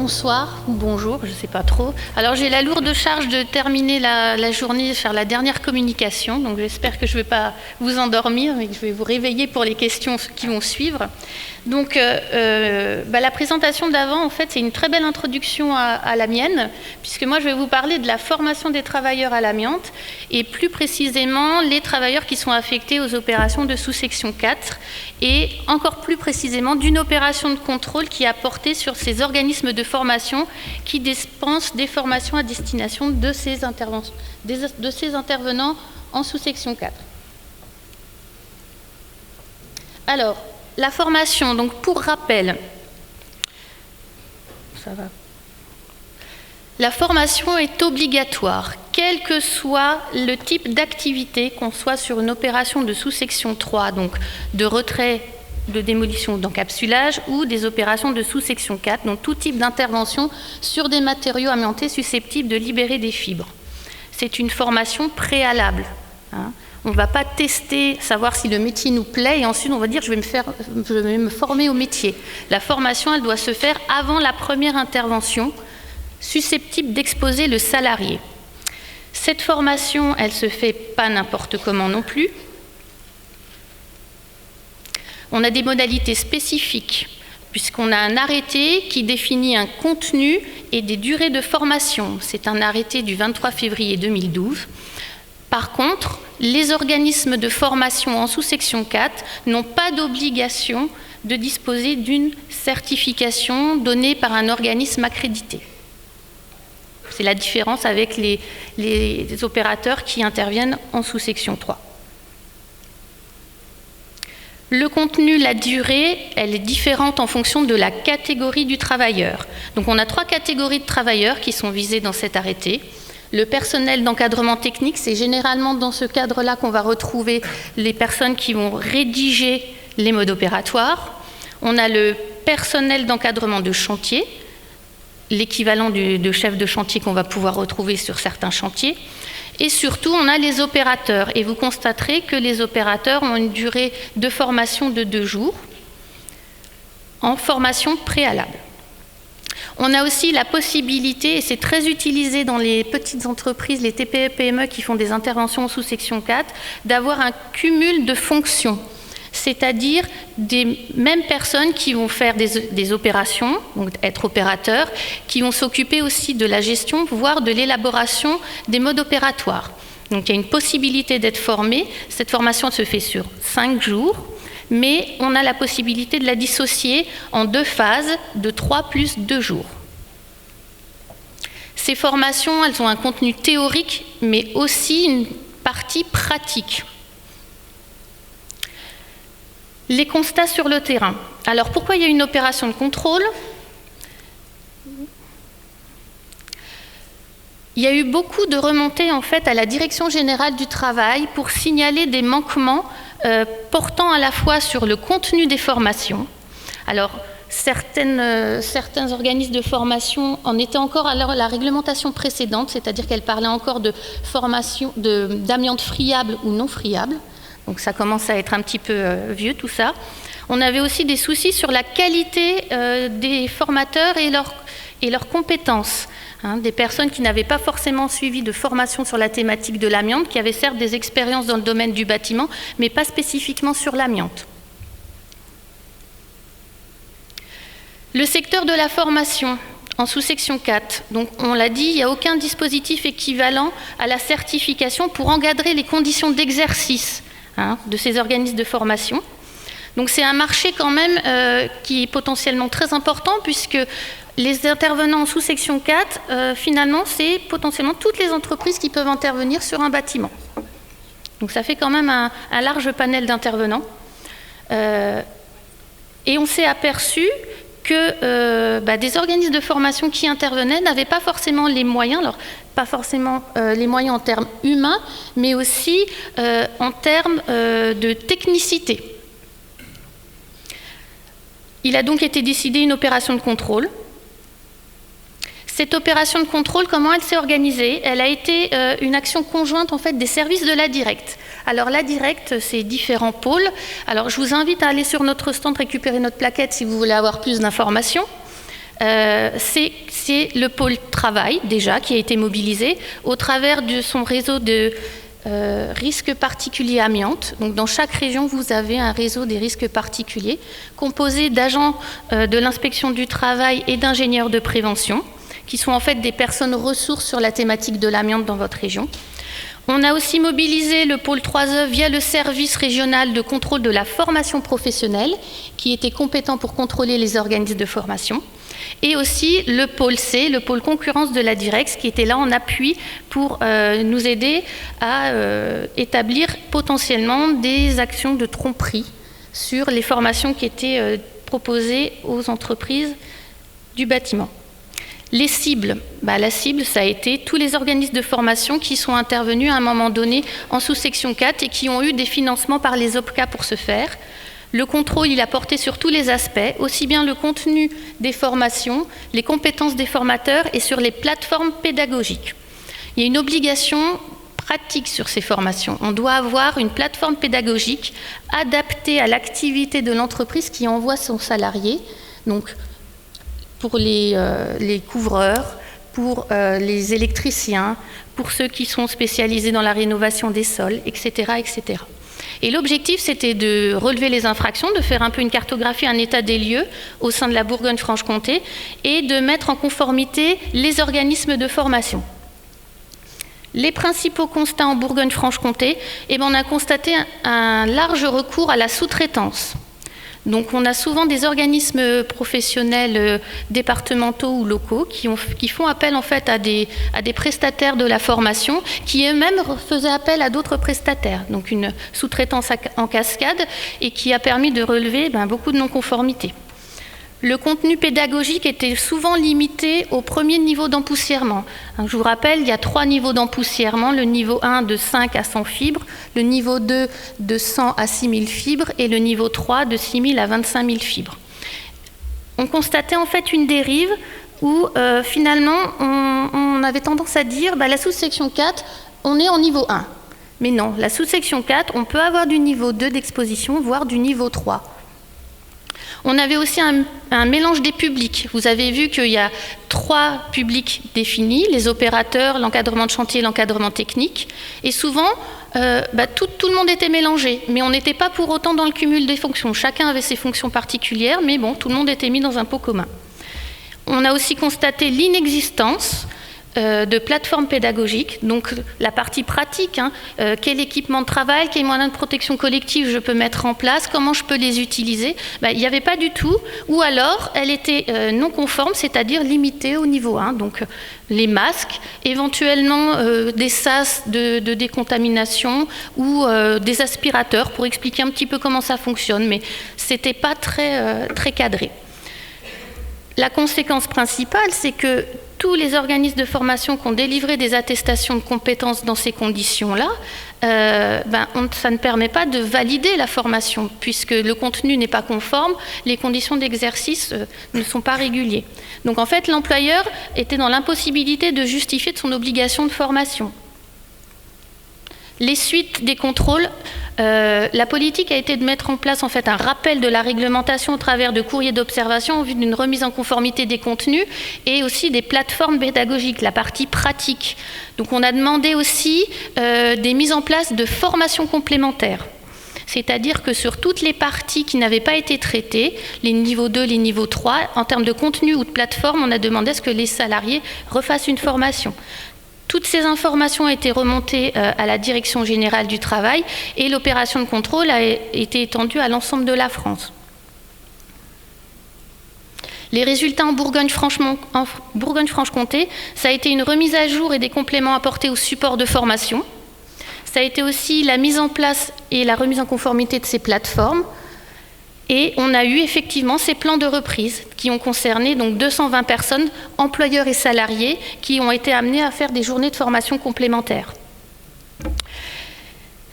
bonsoir ou bonjour, je ne sais pas trop. Alors j'ai la lourde charge de terminer la journée, faire la dernière communication, donc j'espère que je ne vais pas vous endormir, mais que je vais vous réveiller pour les questions qui vont suivre. Donc la présentation d'avant, en fait, c'est une très belle introduction à la mienne, puisque moi je vais vous parler de la formation des travailleurs à l'amiante, et plus précisément les travailleurs qui sont affectés aux opérations de sous-section 4, et encore plus précisément d'une opération de contrôle qui a porté sur ces organismes de formation qui dispensent des formations à destination de ces intervenants en sous-section 4. Alors, la formation, donc pour rappel, la formation est obligatoire, quel que soit le type d'activité, qu'on soit sur une opération de sous-section 3, donc de retrait, de démolition ou d'encapsulage, ou des opérations de sous-section 4, donc tout type d'intervention sur des matériaux amiantés susceptibles de libérer des fibres. C'est une formation préalable. On ne va pas tester, savoir si le métier nous plaît, et ensuite on va dire je vais me former au métier. La formation, elle doit se faire avant la première intervention, susceptible d'exposer le salarié. Cette formation, elle ne se fait pas n'importe comment non plus. On a des modalités spécifiques, puisqu'on a un arrêté qui définit un contenu et des durées de formation. C'est un arrêté du 23 février 2012. Par contre, les organismes de formation en sous-section 4 n'ont pas d'obligation de disposer d'une certification donnée par un organisme accrédité. C'est la différence avec les opérateurs qui interviennent en sous-section 3. Le contenu, la durée, elle est différente en fonction de la catégorie du travailleur. Donc on a 3 catégories de travailleurs qui sont visées dans cet arrêté. Le personnel d'encadrement technique, c'est généralement dans ce cadre-là qu'on va retrouver les personnes qui vont rédiger les modes opératoires. On a le personnel d'encadrement de chantier, l'équivalent de chef de chantier qu'on va pouvoir retrouver sur certains chantiers. Et surtout, on a les opérateurs. Et vous constaterez que les opérateurs ont une durée de formation de 2 jours en formation préalable. On a aussi la possibilité, et c'est très utilisé dans les petites entreprises, les TPE-PME qui font des interventions en sous-section 4, d'avoir un cumul de fonctions. C'est-à-dire des mêmes personnes qui vont faire des opérations, donc être opérateurs, qui vont s'occuper aussi de la gestion, voire de l'élaboration des modes opératoires. Donc il y a une possibilité d'être formé. Cette formation se fait sur 5 jours, mais on a la possibilité de la dissocier en 2 phases de 3 plus 2 jours. Ces formations, elles ont un contenu théorique, mais aussi une partie pratique. Les constats sur le terrain. Alors, pourquoi il y a une opération de contrôle ? Il y a eu beaucoup de remontées en fait à la Direction générale du travail pour signaler des manquements portant à la fois sur le contenu des formations. Alors, certains organismes de formation en étaient encore à la réglementation précédente, c'est-à-dire qu'elle parlait encore de formation d'amiante friable ou non friable. Donc ça commence à être un petit peu vieux tout ça. On avait aussi des soucis sur la qualité des formateurs et leurs compétences. Des personnes qui n'avaient pas forcément suivi de formation sur la thématique de l'amiante, qui avaient certes des expériences dans le domaine du bâtiment, mais pas spécifiquement sur l'amiante. Le secteur de la formation en sous-section 4, donc on l'a dit, il n'y a aucun dispositif équivalent à la certification pour encadrer les conditions d'exercice de ces organismes de formation. Donc c'est un marché quand même qui est potentiellement très important, puisque les intervenants en sous-section 4, finalement, c'est potentiellement toutes les entreprises qui peuvent intervenir sur un bâtiment. Donc ça fait quand même un large panel d'intervenants. Et on s'est aperçu que des organismes de formation qui intervenaient n'avaient pas forcément les moyens, alors pas forcément les moyens en termes humains, mais aussi en termes de technicité. Il a donc été décidé une opération de contrôle. Cette opération de contrôle, comment elle s'est organisée ? Elle a été une action conjointe en fait des services de la Directe. Alors la Directe, c'est différents pôles. Alors je vous invite à aller sur notre stand récupérer notre plaquette si vous voulez avoir plus d'informations. c'est le pôle travail, déjà, qui a été mobilisé au travers de son réseau de risques particuliers amiante. Donc, dans chaque région, vous avez un réseau des risques particuliers composé d'agents de l'inspection du travail et d'ingénieurs de prévention, qui sont en fait des personnes ressources sur la thématique de l'amiante dans votre région. On a aussi mobilisé le pôle 3E via le service régional de contrôle de la formation professionnelle, qui était compétent pour contrôler les organismes de formation. Et aussi le pôle C, le pôle concurrence de la Direx, qui était là en appui pour nous aider à établir potentiellement des actions de tromperie sur les formations qui étaient proposées aux entreprises du bâtiment. Les cibles, la cible, ça a été tous les organismes de formation qui sont intervenus à un moment donné en sous-section 4 et qui ont eu des financements par les OPCA pour ce faire. Le contrôle, il a porté sur tous les aspects, aussi bien le contenu des formations, les compétences des formateurs et sur les plateformes pédagogiques. Il y a une obligation pratique sur ces formations. On doit avoir une plateforme pédagogique adaptée à l'activité de l'entreprise qui envoie son salarié. Donc, pour les couvreurs, pour les électriciens, pour ceux qui sont spécialisés dans la rénovation des sols, etc., etc. Et l'objectif, c'était de relever les infractions, de faire un peu une cartographie, un état des lieux au sein de la Bourgogne-Franche-Comté et de mettre en conformité les organismes de formation. Les principaux constats en Bourgogne-Franche-Comté, on a constaté un large recours à la sous-traitance. Donc on a souvent des organismes professionnels départementaux ou locaux qui font appel en fait à des prestataires de la formation qui eux-mêmes faisaient appel à d'autres prestataires. Donc une sous-traitance en cascade et qui a permis de relever beaucoup de non-conformités. Le contenu pédagogique était souvent limité au premier niveau d'empoussièrement. Je vous rappelle, il y a 3 niveaux d'empoussièrement, le niveau 1 de 5 à 100 fibres, le niveau 2 de 100 à 6000 fibres et le niveau 3 de 6000 à 25 000 fibres. On constatait en fait une dérive où finalement on avait tendance à dire la sous-section 4, on est en niveau 1. Mais non, la sous-section 4, on peut avoir du niveau 2 d'exposition, voire du niveau 3. On avait aussi un mélange des publics. Vous avez vu qu'il y a 3 publics définis, les opérateurs, l'encadrement de chantier, l'encadrement technique. Et souvent, tout le monde était mélangé, mais on n'était pas pour autant dans le cumul des fonctions. Chacun avait ses fonctions particulières, mais bon, tout le monde était mis dans un pot commun. On a aussi constaté l'inexistence de plateformes pédagogiques, donc la partie pratique, quel équipement de travail, quels moyens de protection collective je peux mettre en place, comment je peux les utiliser, il n'y avait pas du tout, ou alors elle était non conforme, c'est-à-dire limitée au niveau 1, donc les masques, éventuellement des sas de décontamination ou des aspirateurs pour expliquer un petit peu comment ça fonctionne, mais ce n'était pas très cadré. La conséquence principale, c'est que tous les organismes de formation qui ont délivré des attestations de compétences dans ces conditions-là, ça ne permet pas de valider la formation, puisque le contenu n'est pas conforme, les conditions d'exercice ne sont pas réguliers. Donc en fait, l'employeur était dans l'impossibilité de justifier de son obligation de formation. Les suites des contrôles, la politique a été de mettre en place en fait un rappel de la réglementation au travers de courriers d'observation en vue d'une remise en conformité des contenus et aussi des plateformes pédagogiques, la partie pratique. Donc on a demandé aussi des mises en place de formations complémentaires. C'est-à-dire que sur toutes les parties qui n'avaient pas été traitées, les niveaux 2, les niveaux 3, en termes de contenu ou de plateforme, on a demandé à ce que les salariés refassent une formation. Toutes ces informations ont été remontées à la Direction générale du travail et l'opération de contrôle a été étendue à l'ensemble de la France. Les résultats en Bourgogne-Franche-Comté, ça a été une remise à jour et des compléments apportés au support de formation. Ça a été aussi la mise en place et la remise en conformité de ces plateformes. Et on a eu effectivement ces plans de reprise qui ont concerné donc 220 personnes, employeurs et salariés, qui ont été amenés à faire des journées de formation complémentaires.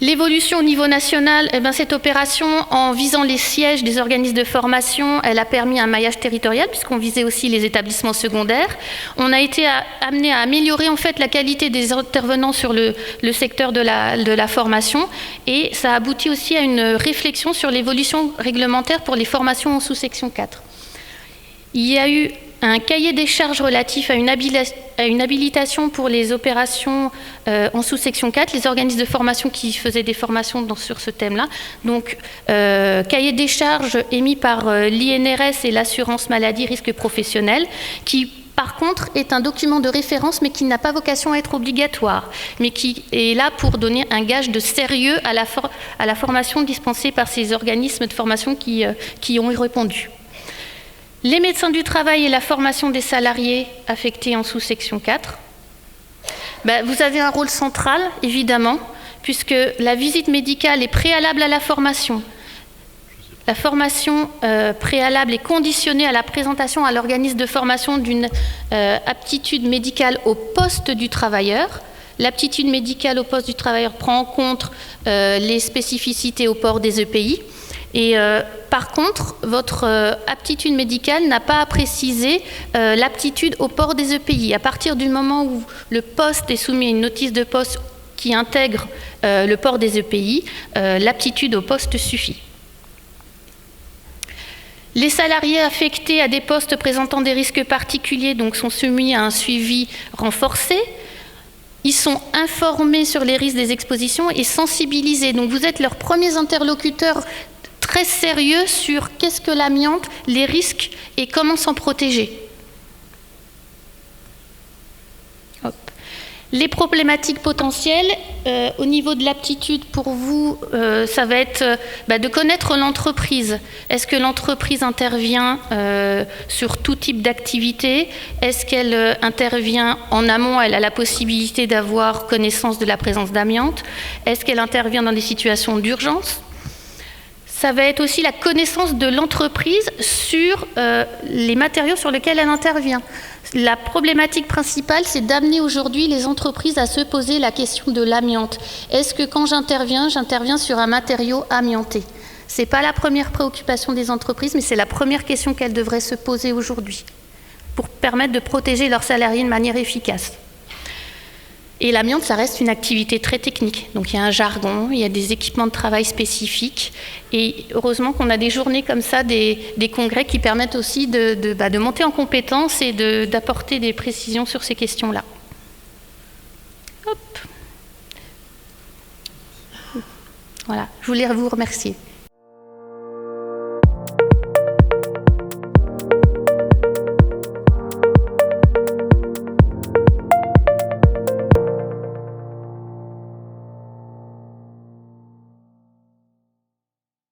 L'évolution au niveau national, cette opération, en visant les sièges des organismes de formation, elle a permis un maillage territorial puisqu'on visait aussi les établissements secondaires. On a été amené à améliorer en fait la qualité des intervenants sur le secteur de la formation et ça a abouti aussi à une réflexion sur l'évolution réglementaire pour les formations en sous-section 4. Il y a eu un cahier des charges relatif à une habilitation pour les opérations en sous-section 4, les organismes de formation qui faisaient des formations sur ce thème-là. Donc, cahier des charges émis par l'INRS et l'assurance maladie risque professionnel, qui par contre est un document de référence mais qui n'a pas vocation à être obligatoire, mais qui est là pour donner un gage de sérieux à la formation dispensée par ces organismes de formation qui ont y répondu. Les médecins du travail et la formation des salariés affectés en sous-section 4. Vous avez un rôle central, évidemment, puisque la visite médicale est préalable à la formation. La formation préalable est conditionnée à la présentation à l'organisme de formation d'une aptitude médicale au poste du travailleur. L'aptitude médicale au poste du travailleur prend en compte les spécificités au port des EPI. Et par contre, votre aptitude médicale n'a pas à préciser l'aptitude au port des EPI. À partir du moment où le poste est soumis à une notice de poste qui intègre le port des EPI, l'aptitude au poste suffit. Les salariés affectés à des postes présentant des risques particuliers donc, sont soumis à un suivi renforcé. Ils sont informés sur les risques des expositions et sensibilisés. Donc vous êtes leurs premiers interlocuteurs très sérieux sur qu'est-ce que l'amiante, les risques et comment s'en protéger. Hop. Les problématiques potentielles, au niveau de l'aptitude pour vous, ça va être de connaître l'entreprise. Est-ce que l'entreprise intervient sur tout type d'activité? Est-ce qu'elle intervient en amont? Elle a la possibilité d'avoir connaissance de la présence d'amiante. Est-ce qu'elle intervient dans des situations d'urgence? Ça va être aussi la connaissance de l'entreprise sur les matériaux sur lesquels elle intervient. La problématique principale, c'est d'amener aujourd'hui les entreprises à se poser la question de l'amiante. Est-ce que quand j'interviens sur un matériau amianté? Ce n'est pas la première préoccupation des entreprises, mais c'est la première question qu'elles devraient se poser aujourd'hui pour permettre de protéger leurs salariés de manière efficace. Et l'amiante, ça reste une activité très technique. Donc il y a un jargon, il y a des équipements de travail spécifiques. Et heureusement qu'on a des journées comme ça, des congrès qui permettent aussi de monter en compétences et d'apporter des précisions sur ces questions-là. Hop. Voilà, je voulais vous remercier.